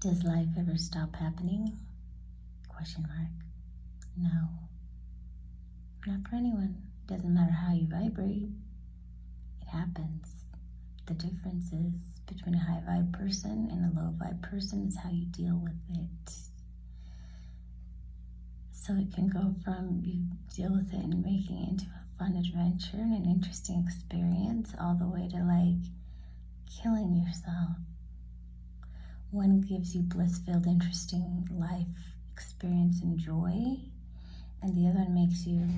Does life ever stop happening? Question mark. No. Not for anyone. Doesn't matter how you vibrate. It happens. The difference is between a high vibe person and a low vibe person is how you deal with it. So it can go from you deal with it and making it into a fun adventure and an interesting experience all the way to like killing yourself. One gives you bliss-filled, interesting life experience and joy, and the other one makes you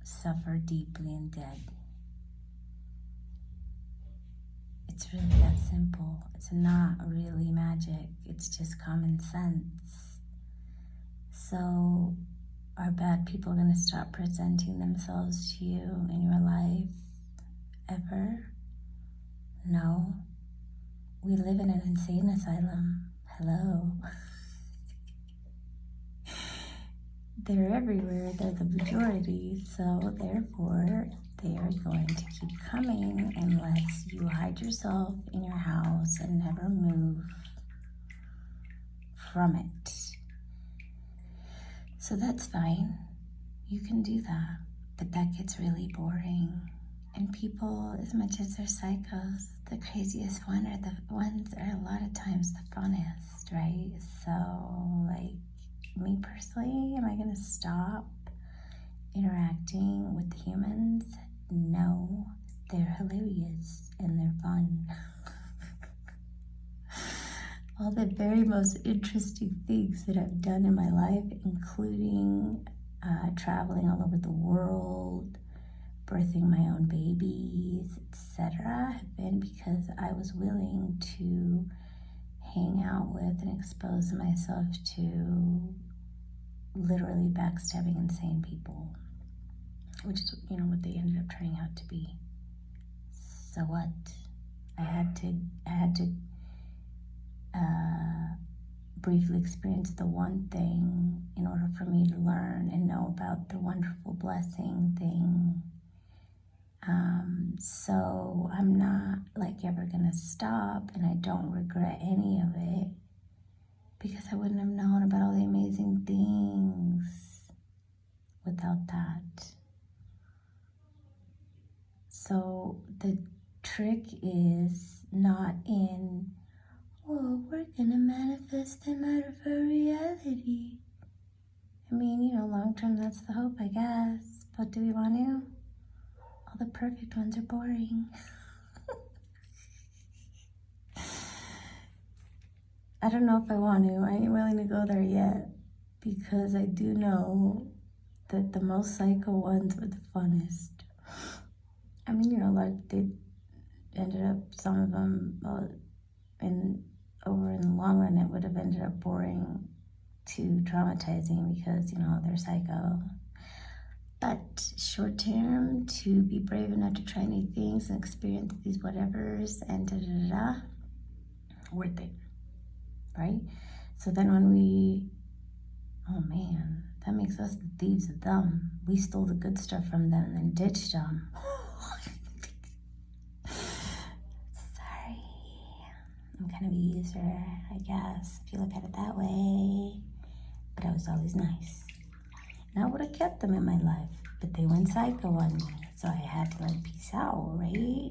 suffer deeply and dead. It's really that simple. It's not really magic. It's just common sense. So are bad people going to stop presenting themselves to you in your life ever? No. We live in an insane asylum. Hello. They're everywhere. They're the majority. So therefore, they are going to keep coming unless you hide yourself in your house and never move from it. So that's fine. You can do that. But that gets really boring. And people, as much as they're psychos, the craziest one are the ones are a lot of times the funnest, right? So, like, me personally, am I going to stop interacting with humans? No, they're hilarious and they're fun. All the very most interesting things that I've done in my life, including traveling all over the world, birthing my own babies, etc., have been because I was willing to hang out with and expose myself to literally backstabbing insane people, which is, what they ended up turning out to be. So what? I had to briefly experience the one thing in order for me to learn and know about the wonderful blessing thing. So I'm not like ever gonna stop, and I don't regret any of it because I wouldn't have known about all the amazing things without that. So the trick is not in, we're gonna manifest them out of our reality. I mean, long term that's the hope, I guess, but do we want to? All the perfect ones are boring. I don't know if I want to. I ain't willing to go there yet because I do know that the most psycho ones were the funnest. I mean, like they ended up, some of them, over in the long run, it would have ended up boring to traumatizing because, they're psycho. But short term, to be brave enough to try new things and experience these whatevers and worth it, right? So then when that makes us the thieves of them. We stole the good stuff from them and then ditched them. Sorry. I'm kind of a user, I guess, if you look at it that way. But I was always nice. And I would have kept them in my life, but they went psycho on me. So I had to peace out, right?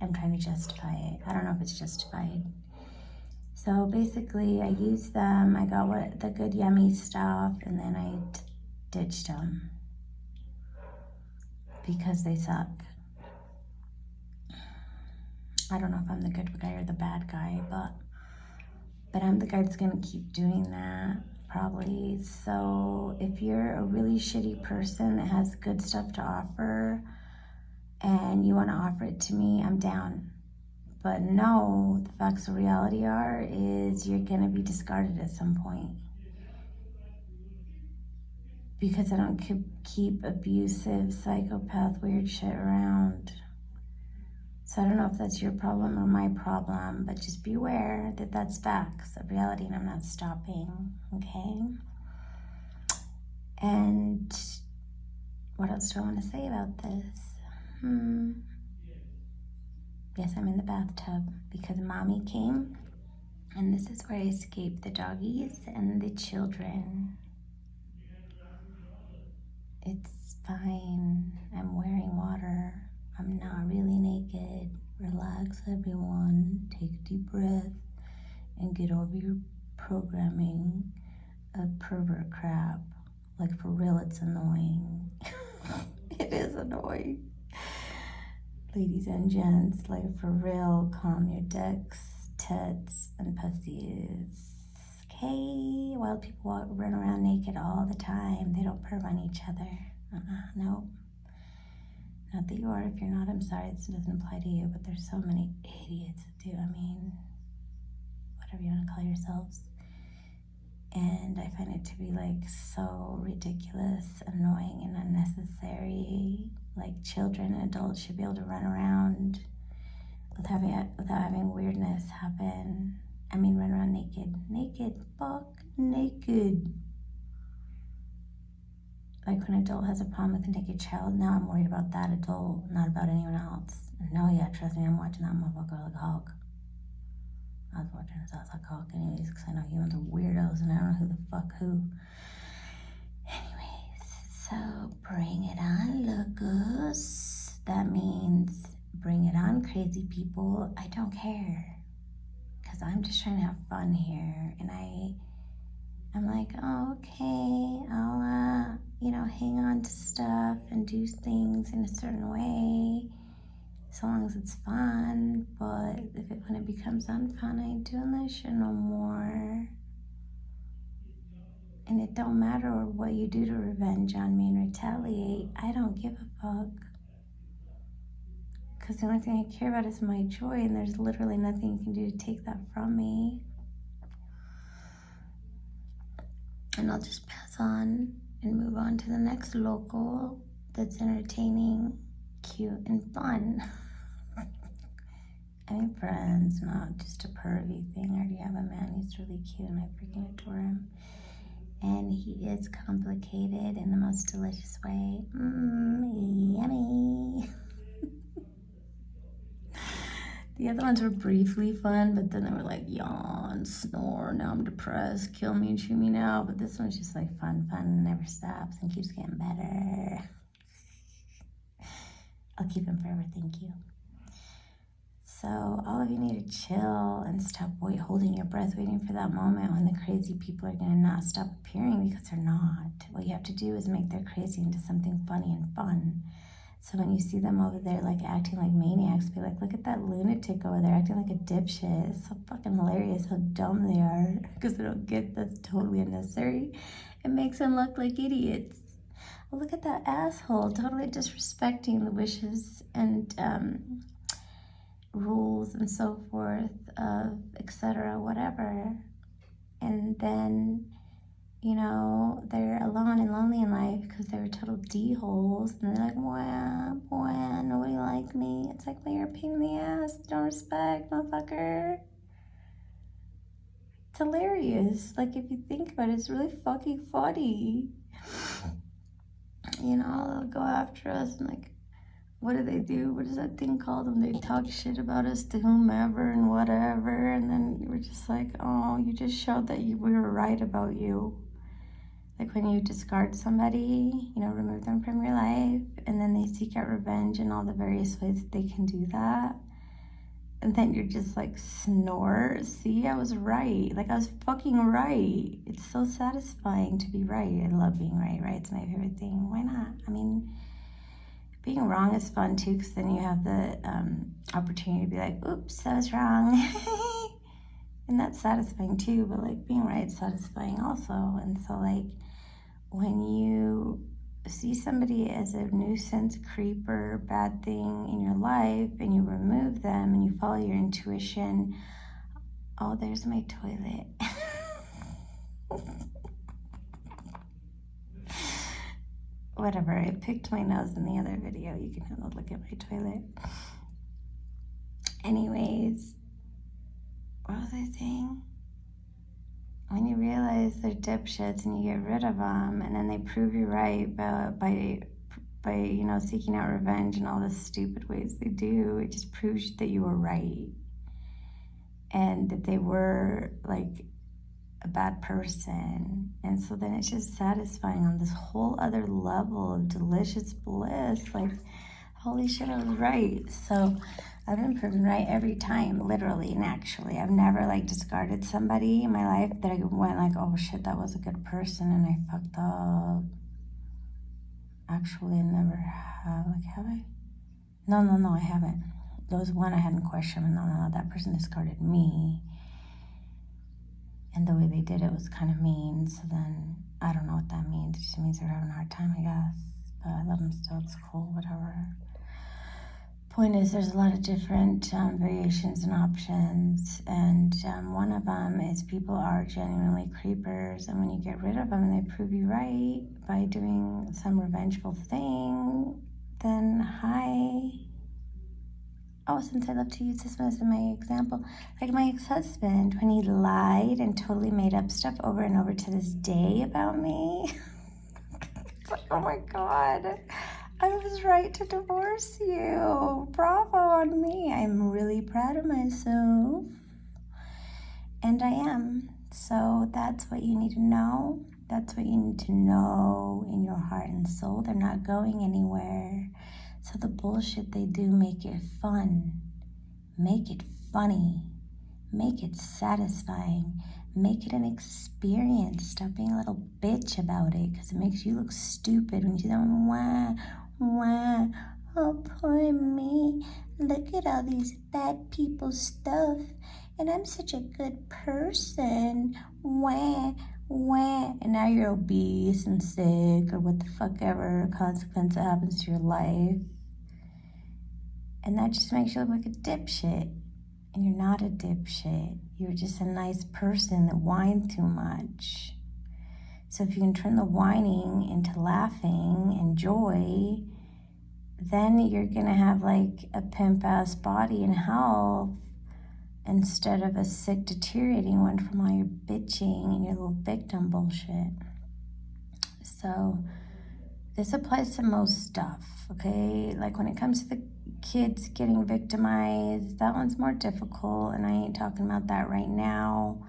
I'm trying to justify it. I don't know if it's justified. So basically, I used them. I got the good, yummy stuff, and then I ditched them because they suck. I don't know if I'm the good guy or the bad guy, but I'm the guy that's gonna keep doing that, probably. So if you're a really shitty person that has good stuff to offer and you wanna offer it to me, I'm down. But no, the facts of reality is you're gonna be discarded at some point. Because I don't keep abusive, psychopath, weird shit around. So I don't know if that's your problem or my problem, but just be aware that that's facts of reality and I'm not stopping, okay? And what else do I want to say about this? Yes, I'm in the bathtub because mommy came And this is where I escape the doggies and the children. It's fine. I'm wearing water. I'm not really naked. Relax, everyone. Take a deep breath and get over your programming of pervert crap. Like, for real, it's annoying. It is annoying. Ladies and gents, like, for real, calm your dicks, tits, and pussies. Okay? Wild people run around naked all the time. They don't perv on each other. No. Not that you are. If you're not, I'm sorry. This doesn't apply to you, but there's so many idiots that do. I mean, whatever you want to call yourselves. And I find it to be, like, so ridiculous, annoying, and unnecessary. Like, children and adults should be able to run around without having weirdness happen. I mean, run around naked, fuck naked. Like, when an adult has a problem with a naked child, now I'm worried about that adult, not about anyone else. No, yeah, trust me, I'm watching that motherfucker like a hawk. I was watching his ass like a hawk anyways, because I know humans are weirdos and I don't know who the fuck who. Anyways, so bring it on, locos. That means bring it on, crazy people. I don't care, because I'm just trying to have fun here. And I'm like, oh, okay, I'll, hang on to stuff and do things in a certain way, so long as it's fun. But when it becomes unfun, I ain't doing that shit no more. And it don't matter what you do to revenge on me and retaliate. I don't give a fuck. Because the only thing I care about is my joy, and there's literally nothing you can do to take that from me. And I'll just pass on and move on to the next local that's entertaining, cute, and fun. I mean, friends, not just a pervy thing. I already have a man. He's really cute and I freaking adore him. And he is complicated in the most delicious way. Yummy. The other ones were briefly fun, but then they were like, yawn, snore, now I'm depressed, kill me and chew me now. But this one's just like fun, never stops and keeps getting better. I'll keep him forever, thank you. So all of you need to chill and stop holding your breath, waiting for that moment when the crazy people are going to not stop appearing, because they're not. What you have to do is make their crazy into something funny and fun. So when you see them over there, like, acting like maniacs, be like, look at that lunatic over there acting like a dipshit. It's so fucking hilarious how dumb they are, because they don't get that's totally unnecessary. It makes them look like idiots. Well, look at that asshole, totally disrespecting the wishes and rules and so forth of etc. whatever. And then, they're alone and lonely in life because they were total D-holes. And they're like, boy, nobody like me. It's like, well, you're a pain in the ass. Don't respect, motherfucker. It's hilarious. Like, if you think about it, it's really fucking funny. They'll go after us and, like, what do they do? What is that thing called when they talk shit about us to whomever and whatever? And then we're just like, oh, you just showed that we were right about you. Like, when you discard somebody, remove them from your life, and then they seek out revenge in all the various ways that they can do that. And then you're just like, snore. See, I was right. Like, I was fucking right. It's so satisfying to be right. I love being right, right? It's my favorite thing. Why not? I mean, being wrong is fun too, because then you have the opportunity to be like, oops, I was wrong. And that's satisfying too, but, like, being right is satisfying also. And so, like, when you see somebody as a nuisance, creeper, bad thing in your life, and you remove them and you follow your intuition, oh, there's my toilet. Whatever, I picked my nose in the other video. You can have a look at my toilet. Anyways, what was I saying? When you realize they're dipshits and you get rid of them, and then they prove you right by seeking out revenge and all the stupid ways they do, it just proves that you were right. and that they were like a bad person. And so then it's just satisfying on this whole other level of delicious bliss. Like, holy shit, I was right. So I've been proven right every time, literally and actually. I've never like discarded somebody in my life that I went like, oh shit, that was a good person and I fucked up. Actually, I never have. Like, have I? No, I haven't. There was one I hadn't questioned. No, that person discarded me. And the way they did it was kind of mean. So then, I don't know what that means. It just means they're having a hard time, I guess. But I love them still. It's cool, whatever. Point is, there's a lot of different variations and options. And one of them is people are genuinely creepers. And when you get rid of them and they prove you right by doing some revengeful thing, then hi. Oh, since I love to use this one as my example, like my ex-husband, when he lied and totally made up stuff over and over to this day about me, it's like, oh my God, I was right to divorce you. Bravo on me. I'm really proud of myself. And I am. So that's what you need to know. That's what you need to know in your heart and soul. They're not going anywhere. So the bullshit they do, make it fun, make it funny, make it satisfying, make it an experience. Stop being a little bitch about it because it makes you look stupid when you do that one, wah, oh poor me, look at all these bad people stuff and I'm such a good person, wah, and now you're obese and sick or what the fuck ever consequence that happens to your life. And that just makes you look like a dipshit. And you're not a dipshit. You're just a nice person that whined too much. So if you can turn the whining into laughing and joy, then you're going to have like a pimp-ass body and health instead of a sick, deteriorating one from all your bitching and your little victim bullshit. So this applies to most stuff, okay? Like when it comes to the kids getting victimized, that one's more difficult, and I ain't talking about that right now,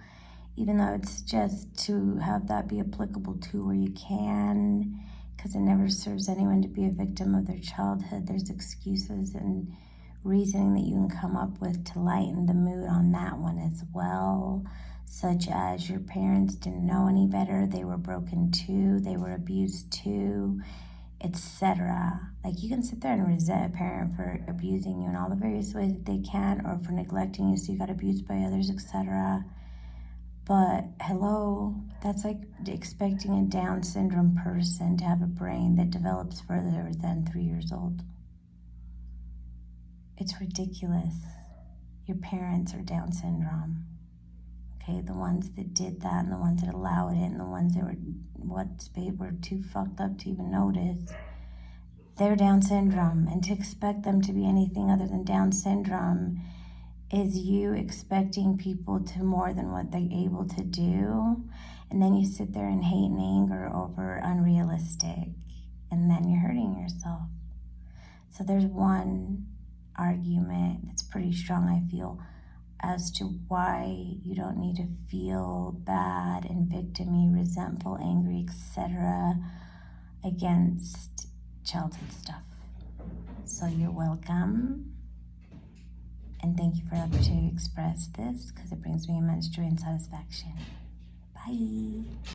even though it's just to have that be applicable to where you can, because it never serves anyone to be a victim of their childhood. There's excuses and reasoning that you can come up with to lighten the mood on that one as well, such as your parents didn't know any better, they were broken too, they were abused too, etc. Like you can sit there and resent a parent for abusing you in all the various ways that they can, or for neglecting you so you got abused by others, etc. But hello, that's like expecting a Down syndrome person to have a brain that develops further than 3 years old. It's ridiculous. Your parents are Down syndrome. Okay, the ones that did that and the ones that allowed it and the ones that were too fucked up to even notice, they're Down syndrome. And to expect them to be anything other than Down syndrome is you expecting people to more than what they're able to do. And then you sit there and hate and anger over unrealistic. And then you're hurting yourself. So there's one argument that's pretty strong, I feel, as to why you don't need to feel bad and victim-y, resentful, angry, etc. against childhood stuff. So you're welcome. And thank you for the opportunity to express this because it brings me immense joy and satisfaction. Bye.